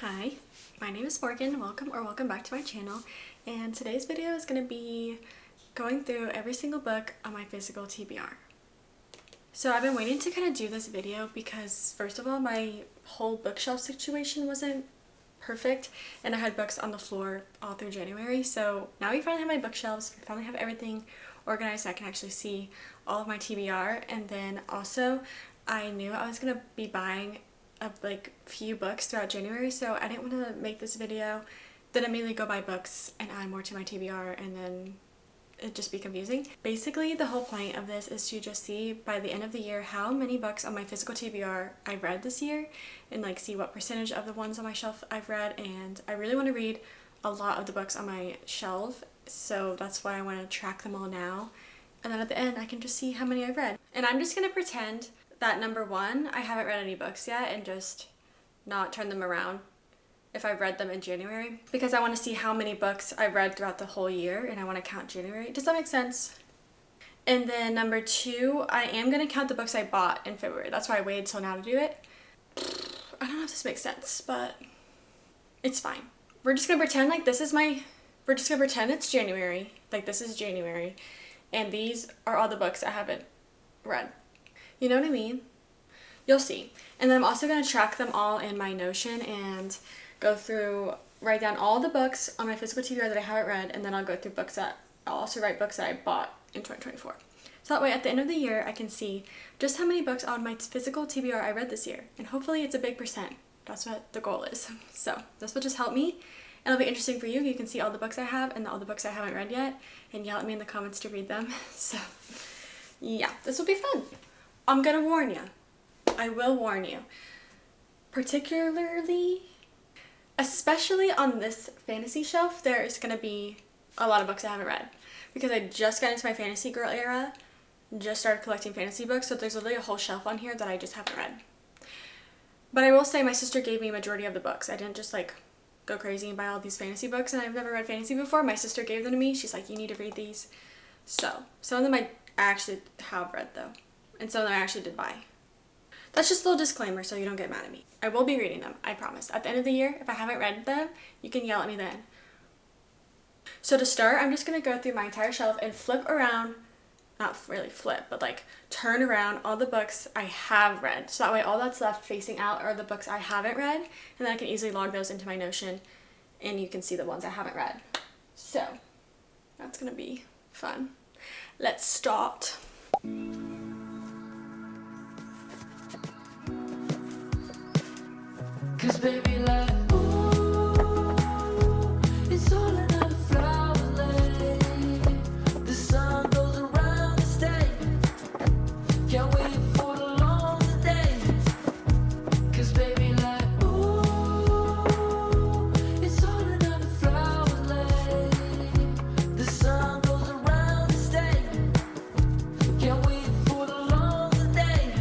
Hi, my name is Morgan. Welcome back to my channel, and today's video is going to be going through every single book on my physical TBR. So I've been waiting to kind of do this video because first of all, my whole bookshelf situation wasn't perfect and I had books on the floor all through January. So now we finally have my bookshelves, we finally have everything organized so I can actually see all of my TBR. And then also I knew I was going to be buying a few books throughout January, so I didn't want to make this video then immediately go buy books and add more to my TBR and then it'd just be confusing. Basically the whole point of this is to just see by the end of the year how many books on my physical TBR I've read this year and see what percentage of the ones on my shelf I've read. And I really want to read a lot of the books on my shelf, so that's why I want to track them all now, and then at the end I can just see how many I've read. And I'm just gonna pretend that number one, I haven't read any books yet and just not turn them around if I've read them in January, because I want to see how many books I've read throughout the whole year and I want to count January. Does that make sense? And then number two, I am going to count the books I bought in February. That's why I waited till now to do it. I don't know if this makes sense, but it's fine. We're just going to pretend we're just going to pretend it's January. This is January. And these are all the books I haven't read. You know what I mean? You'll see. And then I'm also going to track them all in my Notion and go through, write down all the books on my physical TBR that I haven't read, and then I'll go through I'll also write books that I bought in 2024. So that way at the end of the year I can see just how many books on my physical TBR I read this year. And hopefully it's a big percent. That's what the goal is. So this will just help me. And it'll be interesting for you. You can see all the books I have and all the books I haven't read yet and yell at me in the comments to read them. So yeah, this will be fun. I'm gonna warn you. I will warn you. Especially on this fantasy shelf, there is gonna be a lot of books I haven't read because I just got into my fantasy girl era, just started collecting fantasy books, so there's literally a whole shelf on here that I just haven't read. But I will say my sister gave me a majority of the books. I didn't just go crazy and buy all these fantasy books, and I've never read fantasy before. My sister gave them to me. She's like, you need to read these. So some of them I actually have read though. And some of them I actually did buy. That's just a little disclaimer so you don't get mad at me. I will be reading them, I promise. At the end of the year, if I haven't read them, you can yell at me then. So to start, I'm just going to go through my entire shelf and flip around, not really flip, but turn around all the books I have read. So that way all that's left facing out are the books I haven't read, and then I can easily log those into my Notion and you can see the ones I haven't read. So that's going to be fun. Let's start. 'Cause baby, ooh, it's all another flower lay. The sun goes around the state. Can't wait for the long day. 'Cause baby, ooh, it's all another flower lay. The sun goes around the state. Can't wait for the long day.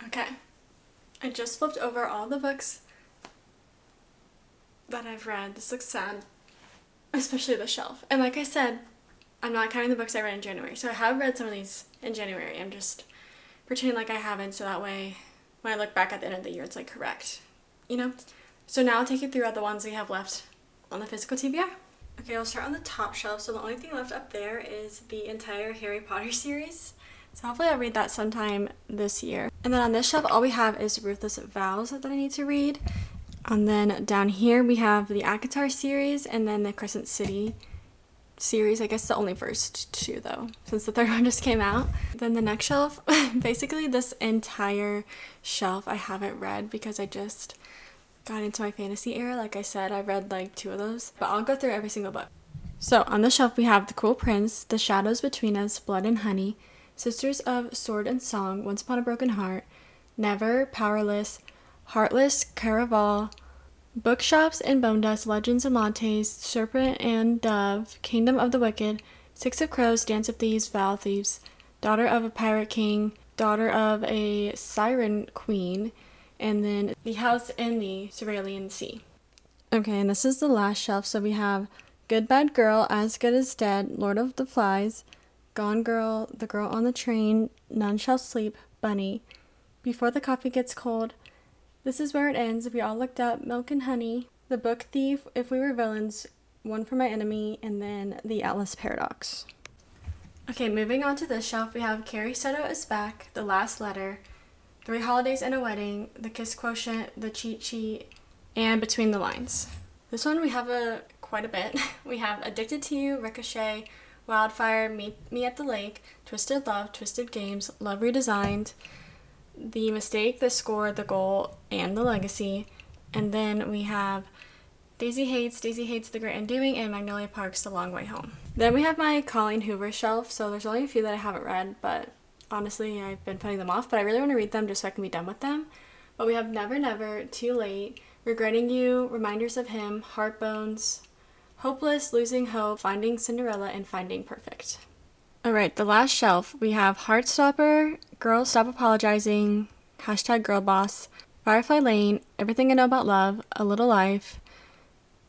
Okay, I just flipped over all the books that I've read. This looks sad, especially the shelf. And like I said, I'm not counting the books I read in January. So I have read some of these in January. I'm just pretending like I haven't, so that way when I look back at the end of the year, it's correct, you know? So now I'll take you through all the ones we have left on the physical TBR. Okay, I'll start on the top shelf. So the only thing left up there is the entire Harry Potter series. So hopefully I'll read that sometime this year. And then on this shelf, all we have is Ruthless Vows that I need to read. And then down here, we have the ACOTAR series and then the Crescent City series. I guess the only first two though, since the third one just came out. Then the next shelf, basically this entire shelf I haven't read because I just got into my fantasy era. Like I said, I read two of those, but I'll go through every single book. So on the shelf, we have The Cruel Prince, The Shadows Between Us, Blood and Honey, Sisters of Sword and Song, Once Upon a Broken Heart, Never, Powerless, Heartless, Caraval, Bookshops and Bone Dust, Legends and Lattes, Serpent and Dove, Kingdom of the Wicked, Six of Crows, Dance of Thieves, Vow of Thieves, Daughter of a Pirate King, Daughter of a Siren Queen, and then The House in the Cerulean Sea. Okay, and this is the last shelf. So we have Good Bad Girl, As Good as Dead, Lord of the Flies, Gone Girl, The Girl on the Train, None Shall Sleep, Bunny, Before the Coffee Gets Cold, This Is Where It Ends, We All Looked Up, Milk and Honey, The Book Thief, If We Were Villains, One for My Enemy, and then The Atlas Paradox. Okay, moving on to this shelf, we have Carrie Soto Is Back, The Last Letter, 3 Holidays and a Wedding, The Kiss Quotient, The Cheat Sheet, and Between the Lines. This one we have quite a bit. We have Addicted to You, Ricochet, Wildfire, Meet Me at the Lake, Twisted Love, Twisted Games, Love Redesigned, The Mistake, The Score, The Goal, and The Legacy. And then we have Daisy Hates, The Great Undoing, and Magnolia Park's The Long Way Home. Then we have my Colleen Hoover shelf. So there's only a few that I haven't read, but honestly I've been putting them off, but I really want to read them just so I can be done with them. But we have Never Never, Too Late, Regretting You, Reminders of Him, Heartbones, Hopeless, Losing Hope, Finding Cinderella, and Finding Perfect. Alright, the last shelf, we have Heartstopper, Girl Stop Apologizing, #Girlboss, Firefly Lane, Everything I Know About Love, A Little Life,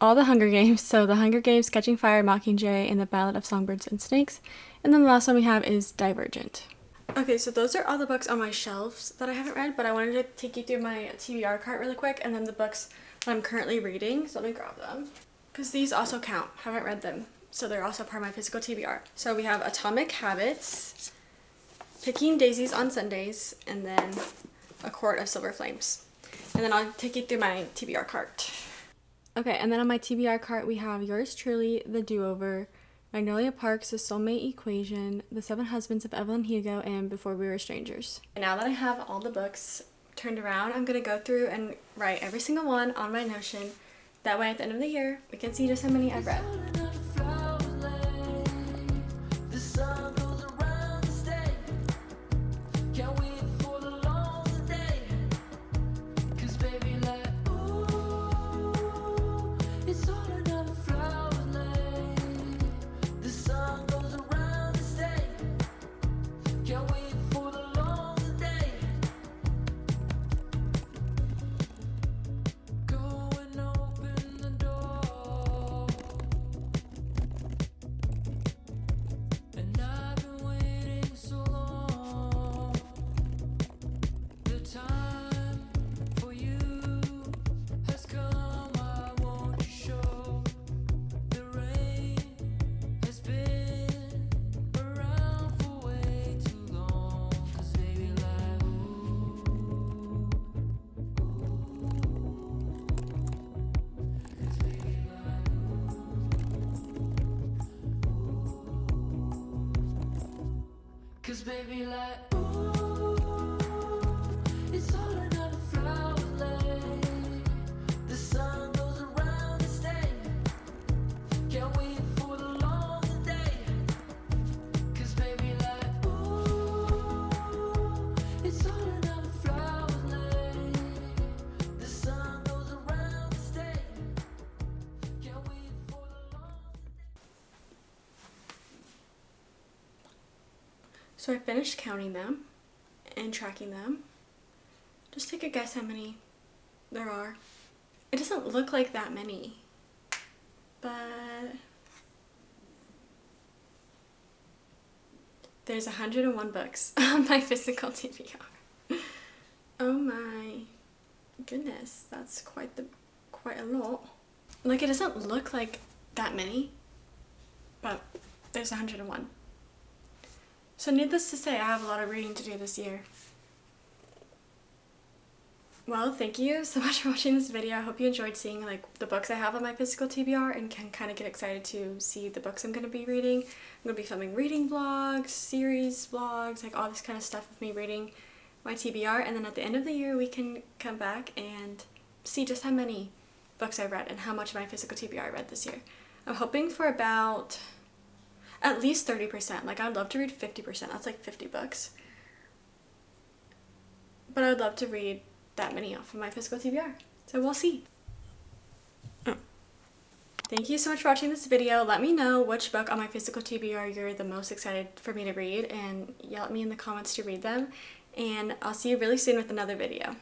all the Hunger Games, so The Hunger Games, Catching Fire, Mockingjay, and The Ballad of Songbirds and Snakes. And then the last one we have is Divergent. Okay, so those are all the books on my shelves that I haven't read, but I wanted to take you through my TBR cart really quick, and then the books that I'm currently reading, so let me grab them. Because these also count, haven't read them, so they're also part of my physical TBR. So we have Atomic Habits, Picking Daisies on Sundays, and then A Court of Silver Flames. And then I'll take you through my TBR cart. Okay, and then on my TBR cart we have Yours Truly, The Do-Over, Magnolia Park's The Soulmate Equation, The Seven Husbands of Evelyn Hugo, and Before We Were Strangers. And now that I have all the books turned around, I'm going to go through and write every single one on my Notion. That way at the end of the year, we can see just how many I've read. Baby, like, ooh, it's all another flower lane. The sun goes around the state. Can't wait for the long day. 'Cause baby, like, ooh, it's all another flower lane. The sun goes around the state. Can't wait for the long day. So I finished counting them and tracking them. Just take a guess how many there are. It doesn't look like that many, but there's 101 books on my physical TBR. Oh my goodness, that's quite a lot. Like, it doesn't look like that many, but there's 101. So needless to say, I have a lot of reading to do this year. Well, thank you so much for watching this video. I hope you enjoyed seeing like the books I have on my physical TBR and can kind of get excited to see the books I'm going to be reading. I'm going to be filming reading vlogs, series vlogs, like all this kind of stuff of me reading my TBR. And then at the end of the year, we can come back and see just how many books I read and how much of my physical TBR I read this year. I'm hoping for about at least 30%. Like, I'd love to read 50%. That's like 50 books. but I would love to read that many off of my physical TBR. So we'll see. Thank you so much for watching this video. Let me know which book on my physical TBR you're the most excited for me to read, and yell at me in the comments to read them. And I'll see you really soon with another video.